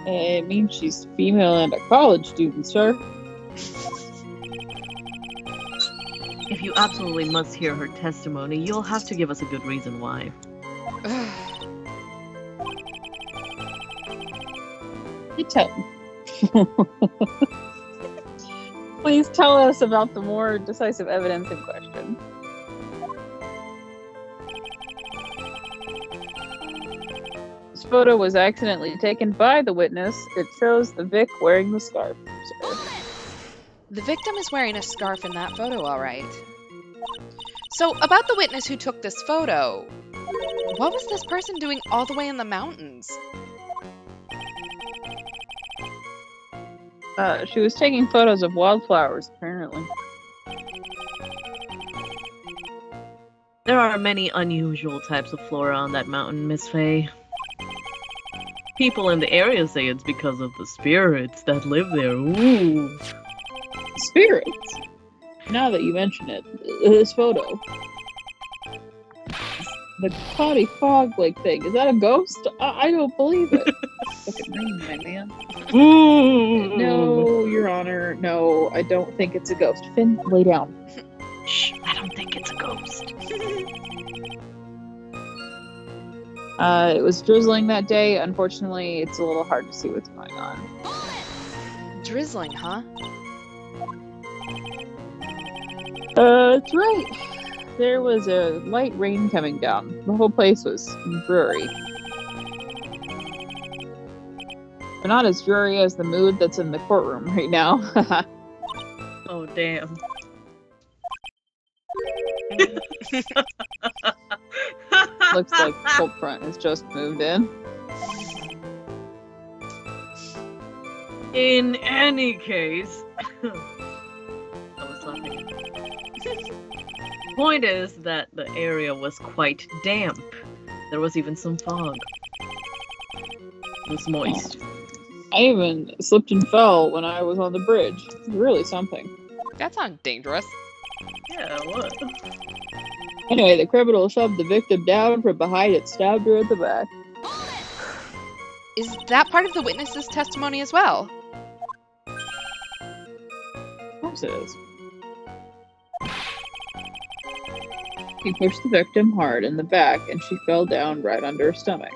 It means she's female and a college student, sir. If you absolutely must hear her testimony, you'll have to give us a good reason why. You tell Please tell us about the more decisive evidence in question. This photo was accidentally taken by the witness. It shows the Vic wearing the scarf, sir. The victim is wearing a scarf in that photo, all right. So, about the witness who took this photo, what was this person doing all the way in the mountains? She was taking photos of wildflowers, apparently. There are many unusual types of flora on that mountain, Miss Faye. People in the area say it's because of the spirits that live there. Ooh. Spirits? Now that you mention it, this photo. The cloudy fog-like thing. Is that a ghost? I don't believe it. Fucking rain, my man. Ooh. No, Your Honor. No, I don't think it's a ghost. Finn, lay down. Shh, I don't think it's a ghost. It was drizzling that day. Unfortunately, it's a little hard to see what's going on. Drizzling, huh? That's right. There was a light rain coming down. The whole place was dreary. But not as dreary as the mood that's in the courtroom right now. Oh, damn. Looks like Cold Front has just moved in. In any case, I was laughing. Point is that the area was quite damp. There was even some fog. It was moist. I even slipped and fell when I was on the bridge. It's really something. That sounds dangerous. Yeah, what? Anyway, the criminal shoved the victim down from behind and stabbed her in the back. Is that part of the witness's testimony as well? Of course it is. He pushed the victim hard in the back and she fell down right under her stomach.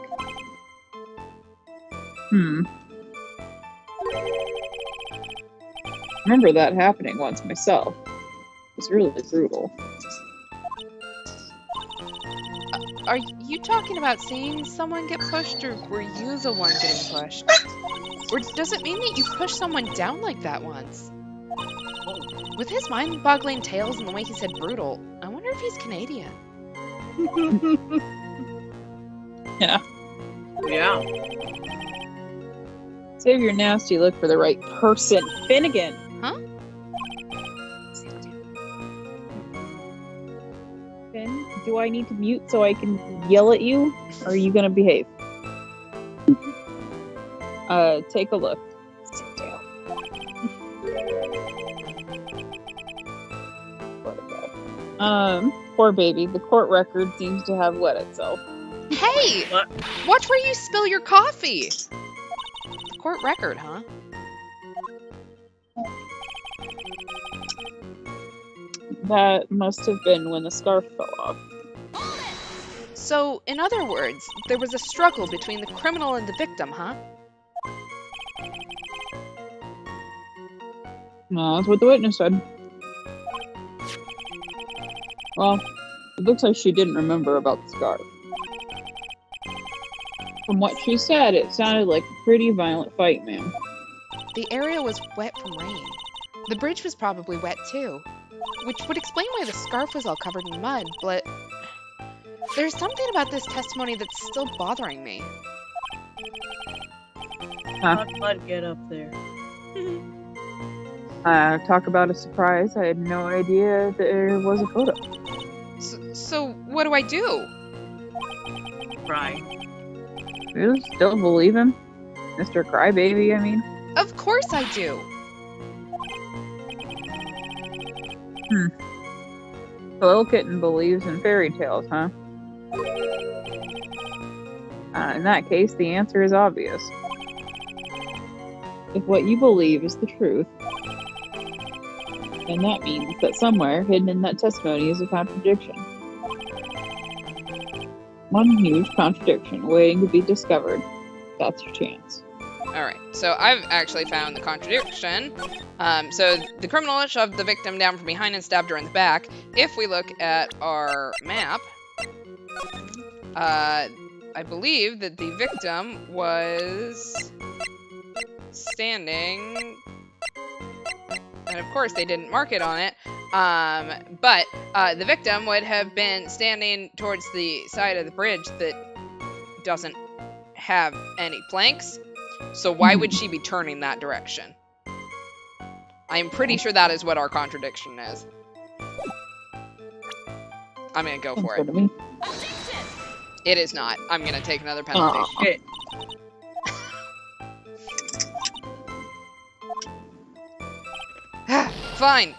Remember that happening once myself. It was really brutal. Are you talking about seeing someone get pushed, or were you the one getting pushed? Or does it mean that you pushed someone down like that once? With his mind-boggling tales and the way he said brutal, I wonder if he's Canadian. Yeah. Yeah. Save your nasty look for the right person. Finnegan! Huh? Finn, do I need to mute so I can yell at you? Or are you gonna behave? Take a look. Sit down. Poor baby. The court record seems to have wet itself. Hey! What? Watch where you spill your coffee! The court record, huh? That must have been when the scarf fell off. So, in other words, there was a struggle between the criminal and the victim, huh? No, that's what the witness said. Well, it looks like she didn't remember about the scarf. From what she said, it sounded like a pretty violent fight, ma'am. The area was wet from rain. The bridge was probably wet too, which would explain why the scarf was all covered in mud, but there's something about this testimony that's still bothering me. How'd mud get up there? Talk about a surprise. I had no idea there was a photo. So what do I do? Right. You still believe him? Mr. Crybaby, I mean? Of course I do! The little kitten believes in fairy tales, huh? In that case, the answer is obvious. If what you believe is the truth, then that means that somewhere hidden in that testimony is a contradiction. One huge contradiction waiting to be discovered. That's your chance. Alright, so I've actually found the contradiction. So the criminal shoved the victim down from behind and stabbed her in the back. If we look at our map, I believe that the victim was standing, and of course they didn't mark it on it, but the victim would have been standing towards the side of the bridge that doesn't have any planks. So why would she be turning that direction? I'm pretty sure that is what our contradiction is. I'm gonna go for it. It is not. I'm gonna take another penalty. Shit. Fine.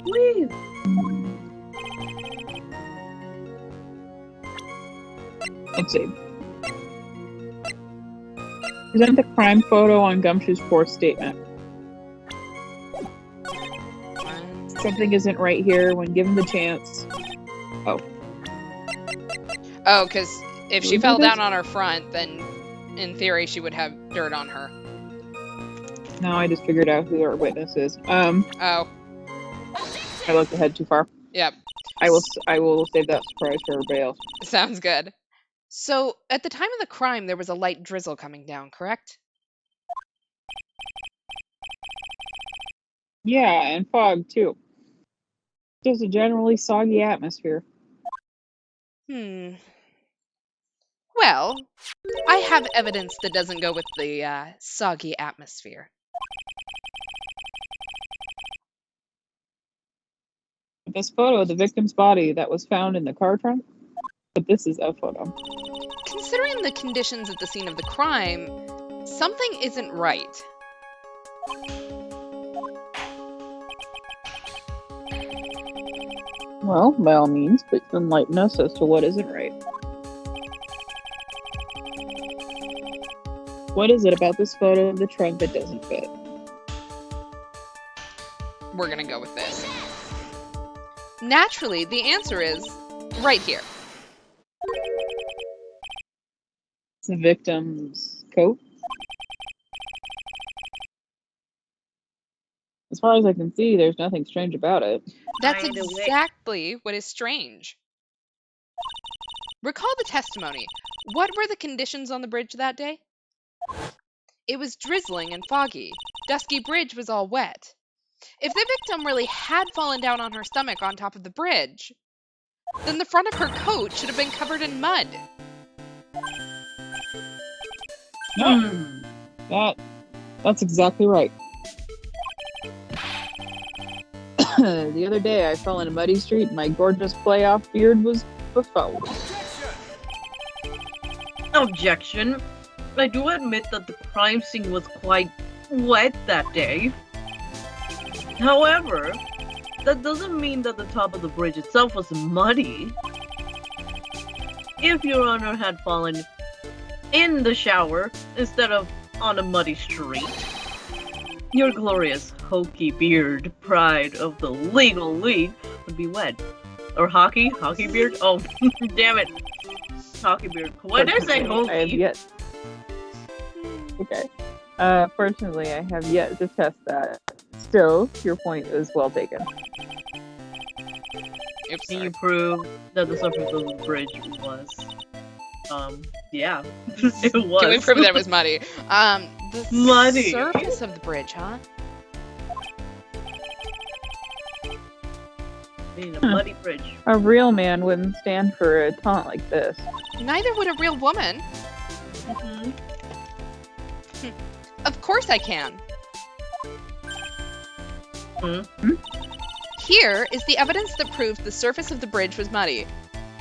Woo. Let's see. Present the crime photo on Gumshoe's fourth statement. Something isn't right here when given the chance. Oh, because if she Really fell does? down on her front, then in theory she would have dirt on her. Now I just figured out who our witness is. Oh, I looked ahead too far. yep. I will save that surprise for everybody else. Sounds good. So, at the time of the crime, there was a light drizzle coming down, correct? Yeah, and fog too. Just a generally soggy atmosphere. Well, I have evidence that doesn't go with the soggy atmosphere. This photo of the victim's body that was found in the car trunk, but this is a photo. Considering the conditions at the scene of the crime, something isn't right. Well, by all means, please enlighten us as to what isn't right. What is it about this photo of the trunk that doesn't fit? We're gonna go with this. Naturally, the answer is right here. It's the victim's coat. As far as I can see, there's nothing strange about it. That's Either way. exactly what is strange. Recall the testimony. What were the conditions on the bridge that day? It was drizzling and foggy. Dusky Bridge was all wet. If the victim really had fallen down on her stomach on top of the bridge, then the front of her coat should have been covered in mud. That's exactly right. The other day, I fell in a muddy street and my gorgeous playoff beard was befouled. Objection. I do admit that the crime scene was quite wet that day. However, that doesn't mean that the top of the bridge itself was muddy. If Your Honor had fallen in the shower instead of on a muddy street, your glorious hokey beard, pride of the legal league, would be wet. Or hockey beard? Oh, damn it. Hockey beard. Why did I say I have hokey? yet. Okay. Fortunately, I have yet to test that. Still, your point is well taken. Oops, Can sorry. you prove that the surface of the bridge was, yeah. It was. Can we prove that it was muddy? The Muddy. surface of the bridge, huh? Being a muddy bridge. A real man wouldn't stand for a taunt like this. Neither would a real woman. Mhm. Of course I can. Hmm? Here is the evidence that proves the surface of the bridge was muddy.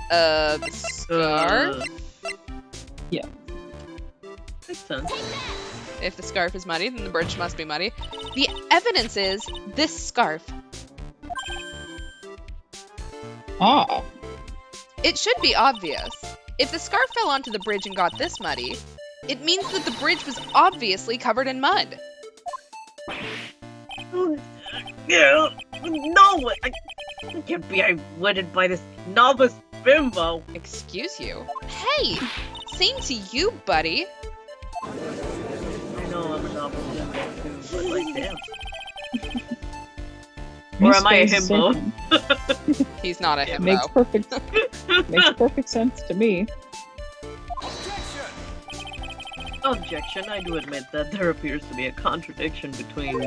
The scarf? Yeah. Makes sense. If the scarf is muddy, then the bridge must be muddy. The evidence is this scarf. Ah. It should be obvious. If the scarf fell onto the bridge and got this muddy, It means that the bridge was obviously covered in mud. Yeah, no, I can't be outwitted by this novice bimbo. Excuse you? Hey! Same to you, buddy. I know I'm a novice bimbo too, but like, damn. Or am I a himbo? He's not a himbo. Makes perfect sense to me. Objection. I do admit that there appears to be a contradiction between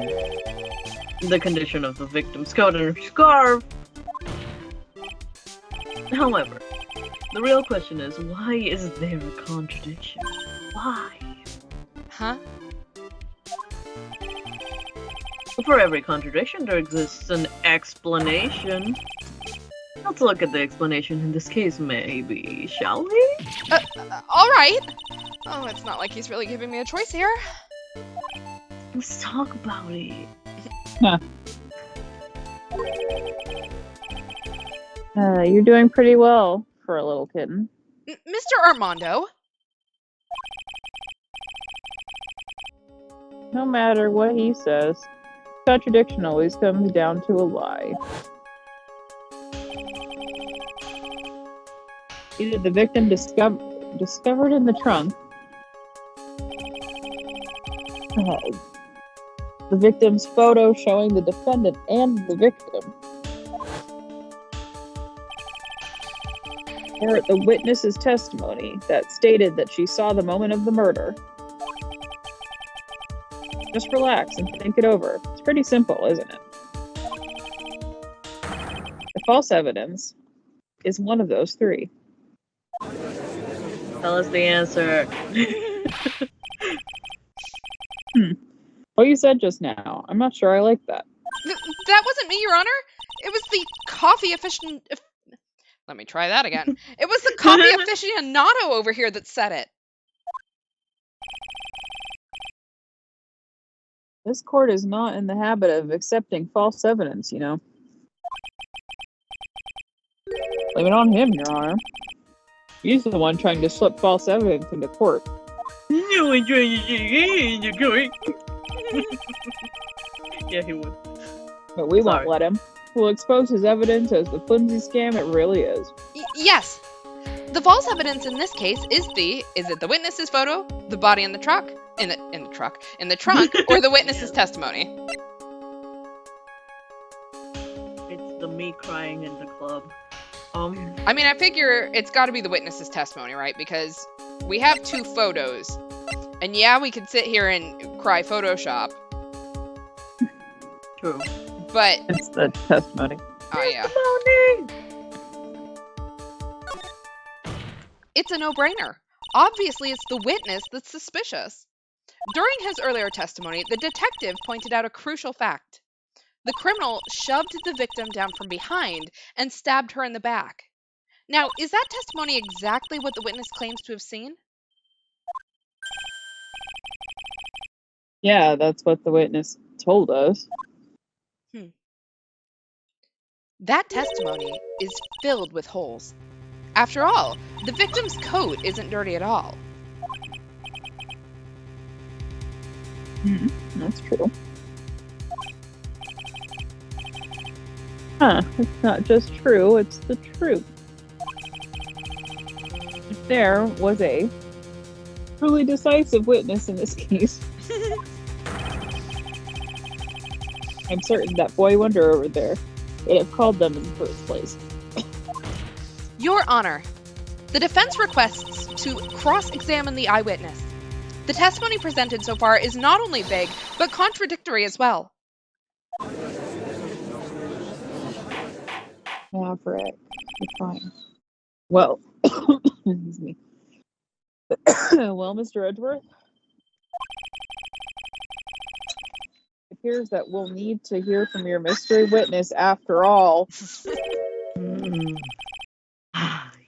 the condition of the victim's coat and her scarf. However, the real question is, why is there a contradiction? Why? Huh? For every contradiction, there exists an explanation. Let's look at the explanation in this case, maybe, shall we? Alright. Oh, it's not like he's really giving me a choice here. Let's talk about it. Huh. You're doing pretty well for a little kitten. Mr. Armando? No matter what he says, contradiction always comes down to a lie. Either the victim discovered in the trunk, the victim's photo showing the defendant and the victim, or the witness's testimony that stated that she saw the moment of the murder. Just relax and think it over. It's pretty simple, isn't it? The false evidence is one of those three. Tell us the answer. What you said just now, I'm not sure I like that. That wasn't me, Your Honor. It was the coffee Let me try that again. It was the coffee aficionado over here that said it. This court is not in the habit of accepting false evidence, you know. Blame it on him, Your Honor. He's the one trying to slip false evidence into court. No one trying to say in the court. Yeah, he would. But we won't let him. We'll expose his evidence as the flimsy scam it really is. Yes. The false evidence in this case is it the witness's photo, the body in the trunk, or the witness's testimony? It's the me crying in the club. I mean, I figure it's got to be the witness's testimony, right? Because we have two photos, and yeah, we could sit here and cry Photoshop. True. But it's the testimony. Oh yeah. It's a no-brainer. Obviously, it's the witness that's suspicious. During his earlier testimony, the detective pointed out a crucial fact. The criminal shoved the victim down from behind and stabbed her in the back. Now, is that testimony exactly what the witness claims to have seen? Yeah, that's what the witness told us. That testimony is filled with holes. After all, the victim's coat isn't dirty at all. That's true. Huh, it's not just true, it's the truth. If there was a truly decisive witness in this case, I'm certain that boy wonder over there would have called them in the first place. Your Honor, the defense requests to cross-examine the eyewitness. The testimony presented so far is not only vague, but contradictory as well. Yeah, correct. You're fine. Well, excuse me. Well, Mr. Edgeworth, it appears that we'll need to hear from your mystery witness after all.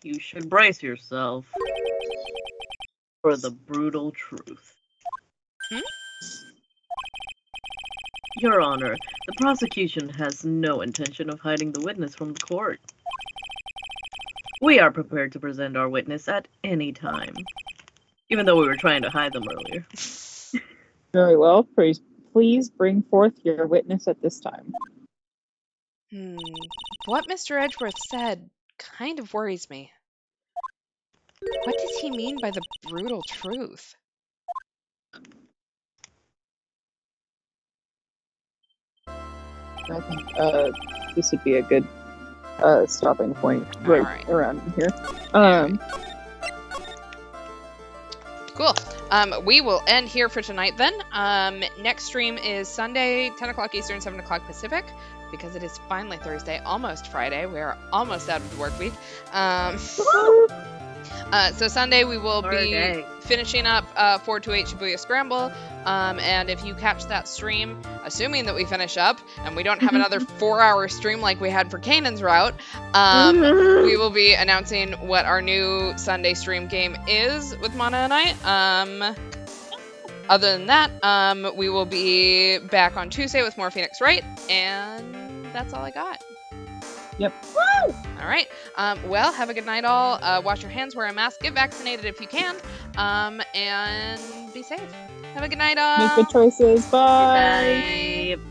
You should brace yourself for the brutal truth. Your Honor, the prosecution has no intention of hiding the witness from the court. We are prepared to present our witness at any time. Even though we were trying to hide them earlier. Very well. Please bring forth your witness at this time. What Mr. Edgeworth said kind of worries me. What does he mean by the brutal truth? I think this would be a good stopping point right around here. Cool. We will end here for tonight then. Next stream is Sunday, 10 o'clock Eastern, 7 o'clock Pacific, because it is finally Thursday, almost Friday. We are almost out of the work week. So Sunday we will be finishing up 428 Shibuya Scramble. And if you catch that stream, assuming that we finish up and we don't have another 4-hour stream like we had for Kanan's route, we will be announcing what our new Sunday stream game is with Mana and I. Other than that, we will be back on Tuesday with more Phoenix Wright, and that's all I got. Yep. Woo! All right. Well, have a good night, all. Wash your hands, wear a mask, get vaccinated if you can, and be safe. Have a good night, all. Make good choices. Bye. Bye.